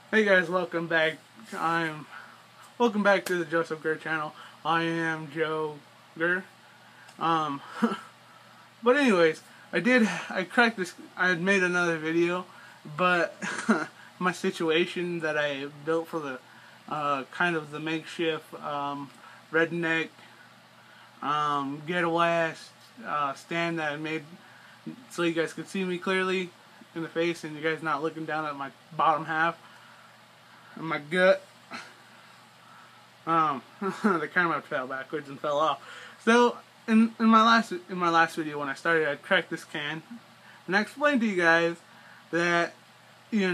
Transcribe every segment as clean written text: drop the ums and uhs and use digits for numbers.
Hey guys, welcome back to the Joseph Gurr channel. I am Joe Gurr. Um, but anyways, I had made another video, but my situation that I built for the kind of the makeshift redneck ghetto ass stand that I made so you guys could see me clearly in the face and you guys not looking down at my bottom half and my gut. The camera fell backwards and fell off. So in my last video when I started, I cracked this can, and I explained to you guys that the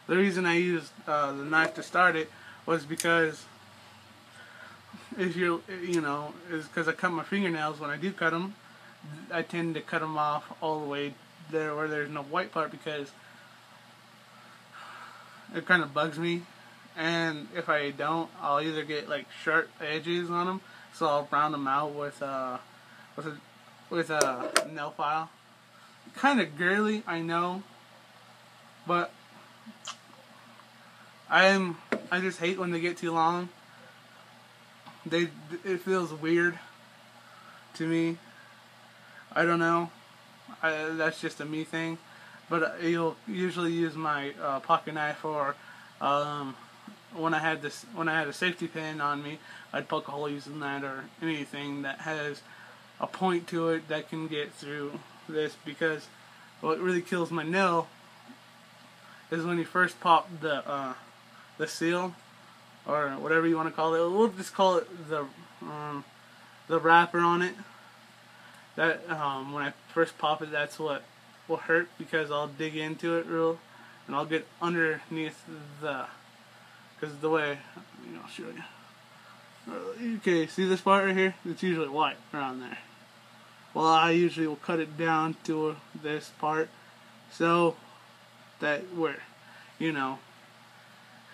reason I used the knife to start it was because is because I cut my fingernails. When I do cut them, I tend to cut them off all the way there where there's no white part because it kind of bugs me. And if I don't, I'll either get like sharp edges on them, so I'll round them out with a nail file. Kind of girly, I know, but I just hate when they get too long. It feels weird to me. I don't know. That's just a me thing. But you'll usually use my pocket knife or when I had a safety pin on me, I'd poke a hole using that or anything that has a point to it that can get through this, because what really kills my nail is when you first pop the seal or whatever you want to call it. We'll just call it the wrapper on it. That when I first pop it, that's what will hurt, because I'll dig into it and I'll get underneath because the way, I'll show you. Okay, see this part right here? It's usually white around there. Well, I usually will cut it down to this part, so that if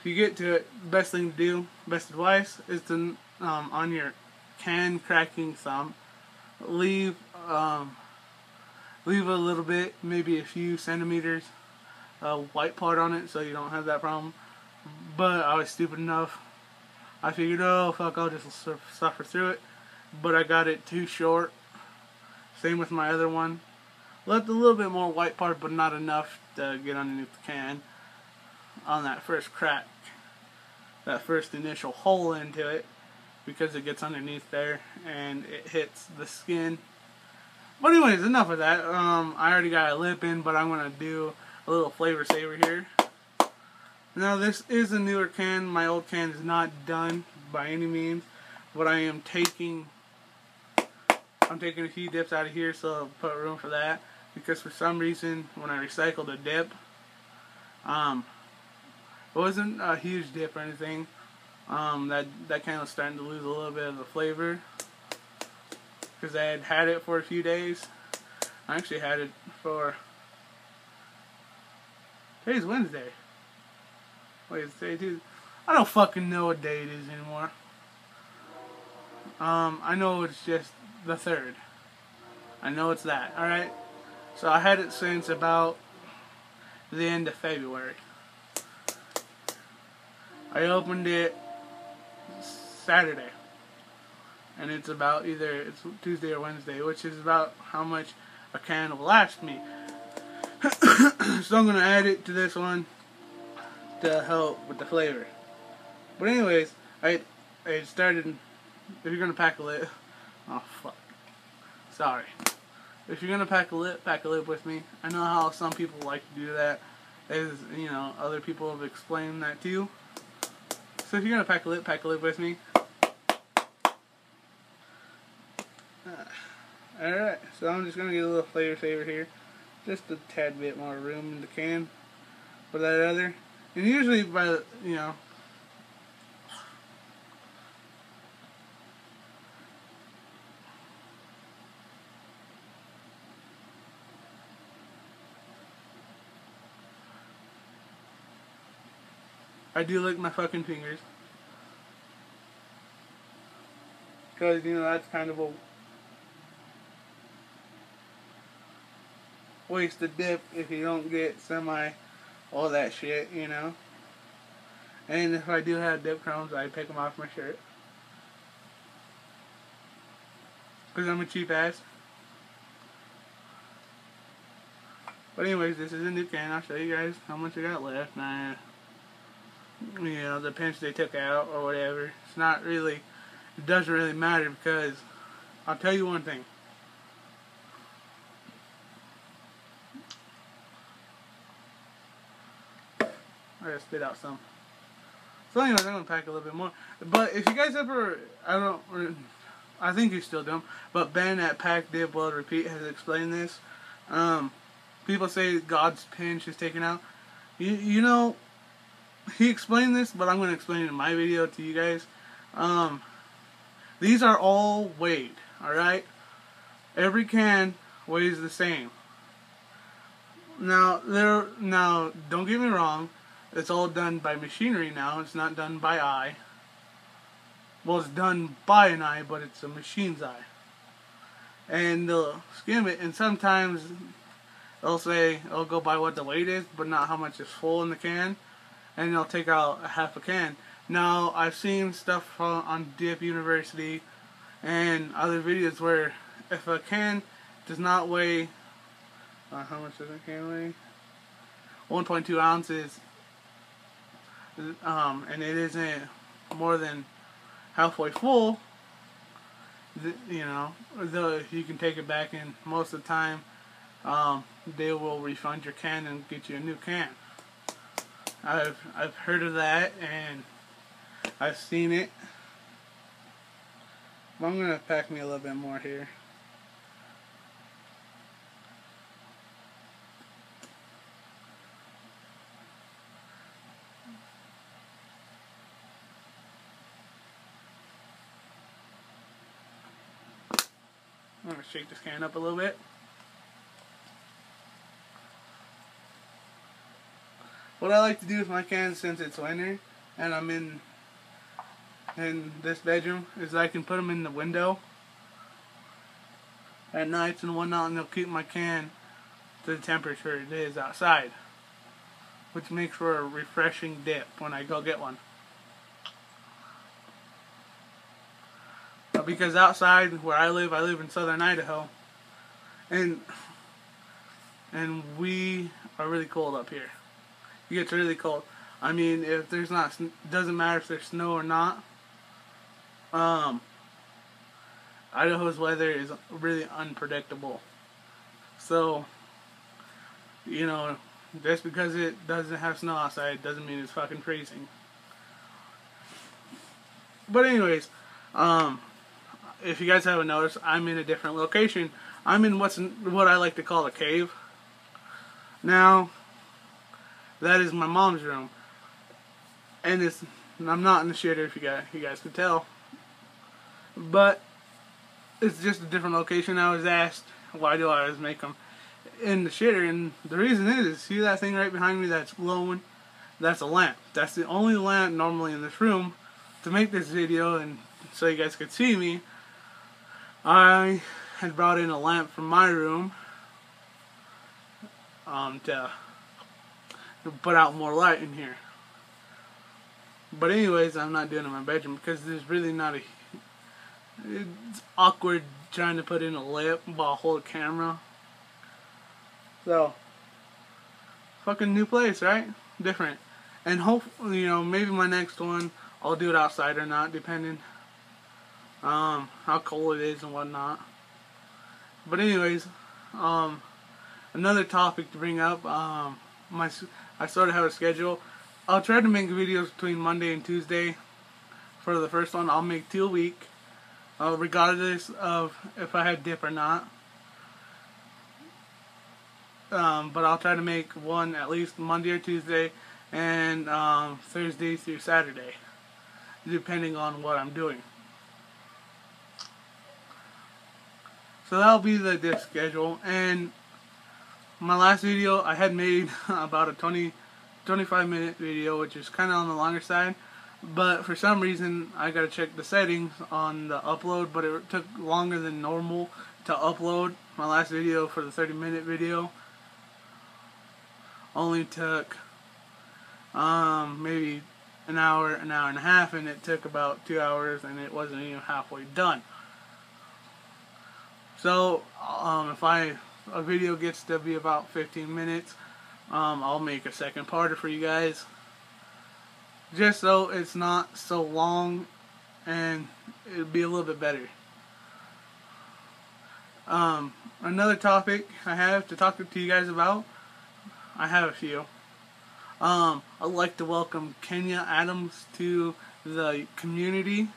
you get to it, the best thing to do, best advice, is to, on your can cracking thumb, leave a little bit, maybe a few centimeters, white part on it, so you don't have that problem. But I was stupid enough. I figured, oh fuck, I'll just suffer through it. But I got it too short. Same with my other one. Left a little bit more white part, but not enough to get underneath the can on that first crack, that first initial hole into it, because it gets underneath there and it hits the skin. But anyways, enough of that. I already got a lip in, but I'm gonna do a little flavor saver here. Now this is a newer can. My old can is not done by any means, but I'm taking a few dips out of here, so I'll put room for that, because for some reason when I recycled a dip, it wasn't a huge dip or anything. That can was starting to lose a little bit of the flavor because I had had it for a few days. I actually had it for, today's Wednesday. Wait, it's day Tuesday. I don't fucking know what day it is anymore. I know it's just the 3rd. I know it's that, alright? So I had it since about the end of February. I opened it Saturday. And it's about it's Tuesday or Wednesday, which is about how much a can will last me. So I'm going to add it to this one to help with the flavor. But anyways, I started, if you're going to pack a lip, oh fuck, sorry. If you're going to pack a lip with me. I know how some people like to do that, as other people have explained that too. So if you're going to pack a lip with me. Alright, so I'm just going to get a little flavor saver here. Just a tad bit more room in the can for that other. And usually by I do lick my fucking fingers. Because, that's kind of a waste of dip if you don't get semi all that shit, you know. And if I do have dip crumbs, I pick them off my shirt. Because I'm a cheap ass. But anyways, this is a new can. I'll show you guys how much I got left. Now, you know, the pinch they took out or whatever. It's not really, it doesn't really matter because I'll tell you one thing. I gotta spit out some. So anyways, I'm gonna pack a little bit more. But if you guys ever, I think you still do, but Ben at Pack Dip Weld Repeat has explained this. People say God's pinch is taken out. You know, he explained this, but I'm going to explain it in my video to you guys. These are all weighed, alright? Every can weighs the same. Now, don't get me wrong, it's all done by machinery now, it's not done by eye. Well, it's done by an eye, but it's a machine's eye. And they'll skim it, and sometimes they'll say it'll go by what the weight is, but not how much is full in the can, and they'll take out a half a can. Now, I've seen stuff on Dip University and other videos where if a can does not weigh, how much does a can weigh? 1.2 ounces, and it isn't more than halfway full, you know, you can take it back, and most of the time they will refund your can and get you a new can. I've heard of that and I've seen it. But I'm gonna pack me a little bit more here. I'm gonna shake this can up a little bit. What I like to do with my cans, since it's winter and I'm in this bedroom, is I can put them in the window at nights and whatnot, and they'll keep my can to the temperature it is outside, which makes for a refreshing dip when I go get one. Because outside where I live in southern Idaho, and we are really cold up here. It gets really cold. I mean, if there's not, doesn't matter if there's snow or not. Idaho's weather is really unpredictable. So, you know, just because it doesn't have snow outside doesn't mean it's fucking freezing. But anyways, if you guys haven't noticed, I'm in a different location. I'm in what I like to call a cave. Now, that is my mom's room, and I'm not in the shitter, if you guys could tell, but it's just a different location. I was asked why do I always make them in the shitter, and the reason is, see that thing right behind me that's glowing? That's a lamp. That's the only lamp normally in this room. To make this video and so you guys could see me, I had brought in a lamp from my room to put out more light in here. But anyways, I'm not doing it in my bedroom because there's really not it's awkward trying to put in a lamp while hold a camera. So, fucking new place, right? Different. And hopefully, you know, maybe my next one I'll do it outside or not, depending how cold it is and whatnot. But anyways, another topic to bring up, I sort of have a schedule. I'll try to make videos between Monday and Tuesday. For the first one, I'll make 2 a week, regardless of if I had dip or not. But I'll try to make one at least Monday or Tuesday, and Thursday through Saturday, depending on what I'm doing. So that'll be the dip schedule. And my last video, I had made about a 25 minute video, which is kind of on the longer side, but for some reason I gotta check the settings on the upload, but it took longer than normal to upload. My last video for the 30-minute video only took maybe an hour and a half, and it took about 2 hours, and it wasn't even halfway done. So if a video gets to be about 15 minutes, I'll make a second parter for you guys, just so it's not so long and it'll be a little bit better. Another topic I have to talk to you guys about, I have a few. I'd like to welcome Kenya Adams to the community.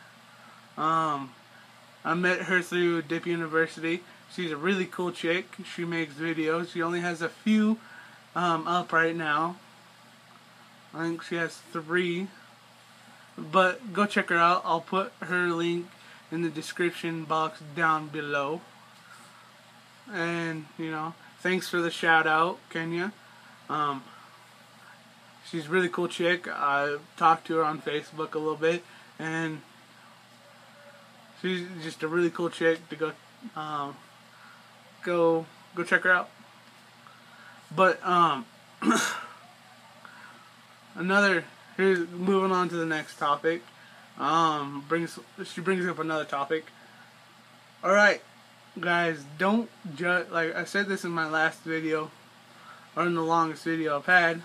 I met her through Dip University. She's a really cool chick. She makes videos. She only has a few up right now. I think she has 3. But go check her out. I'll put her link in the description box down below. And, thanks for the shout out, Kenya. She's a really cool chick. I talked to her on Facebook a little bit, and she's just a really cool chick to go check her out. But moving on to the next topic. She brings up another topic. All right, guys, don't judge. Like I said this in my last video, or in the longest video I've had.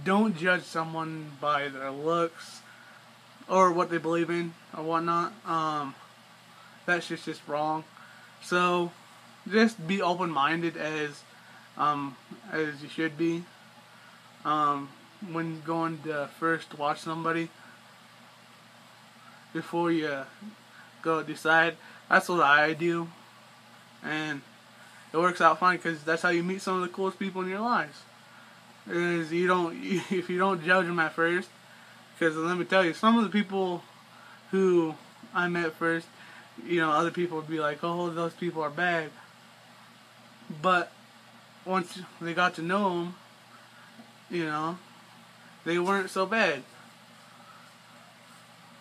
Don't judge someone by their looks or what they believe in or whatnot. That's just wrong. So just be open-minded as you should be when going to first watch somebody before you go decide. That's what I do, and it works out fine because that's how you meet some of the coolest people in your lives. Is if you don't judge them at first, because let me tell you, some of the people who I met first, other people would be like, oh, those people are bad. But once they got to know them, they weren't so bad.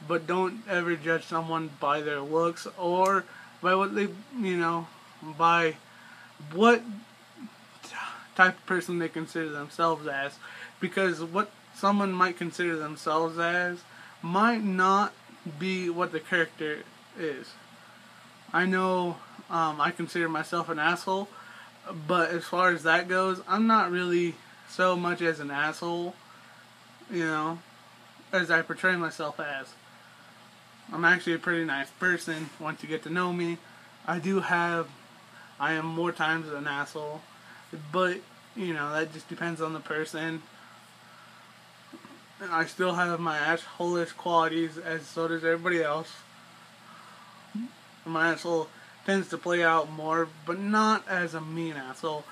But don't ever judge someone by their looks or by what they, by what type of person they consider themselves as. Because what someone might consider themselves as might not be what the character is. I know I consider myself an asshole, but as far as that goes, I'm not really so much as an asshole, as I portray myself as. I'm actually a pretty nice person once you get to know me. I am more times an asshole, but, that just depends on the person. And I still have my asshole-ish qualities, as so does everybody else. My asshole tends to play out more, but not as a mean asshole.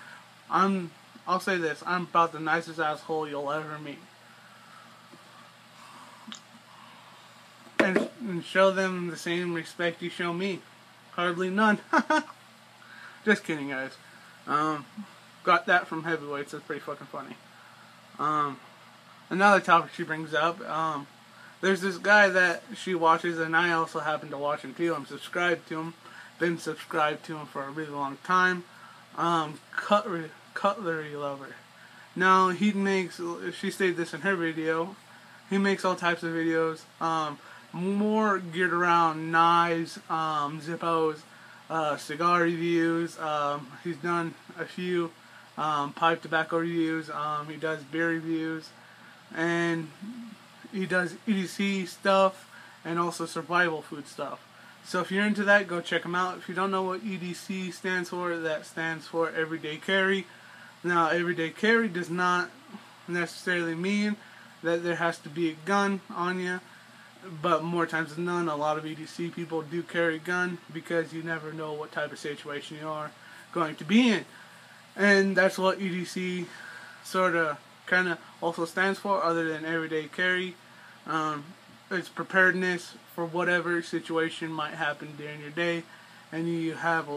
I'll say this, I'm about the nicest asshole you'll ever meet. And show them the same respect you show me. Hardly none. Just kidding, guys. Got that from Heavyweights. That's pretty fucking funny. Another topic she brings up. There's this guy that she watches, and I also happen to watch him too. I'm subscribed to him. Been subscribed to him for a really long time. Cutlery Lover. Now, she stated this in her video, he makes all types of videos. More geared around knives, Zippos, cigar reviews. He's done a few pipe tobacco reviews. He does beer reviews, and he does EDC stuff and also survival food stuff. So if you're into that, go check him out. If you don't know what EDC stands for, that stands for Everyday Carry. Now, Everyday Carry does not necessarily mean that there has to be a gun on you. But more times than none, a lot of EDC people do carry a gun because you never know what type of situation you are going to be in. And that's what EDC sort of kind of also stands for, other than everyday carry. It's preparedness for whatever situation might happen during your day. And you have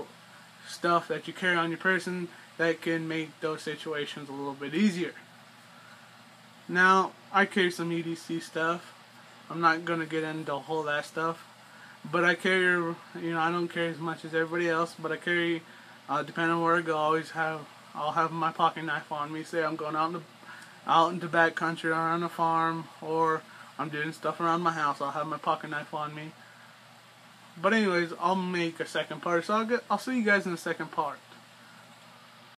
stuff that you carry on your person that can make those situations a little bit easier. Now, I carry some EDC stuff. I'm not going to get into all that stuff, but I carry, I don't carry as much as everybody else, but I carry, depending on where I go, I'll have my pocket knife on me. Say I'm going out out in the back country or on a farm, or I'm doing stuff around my house, I'll have my pocket knife on me. But anyways, I'll make a second part, so I'll see you guys in the second part.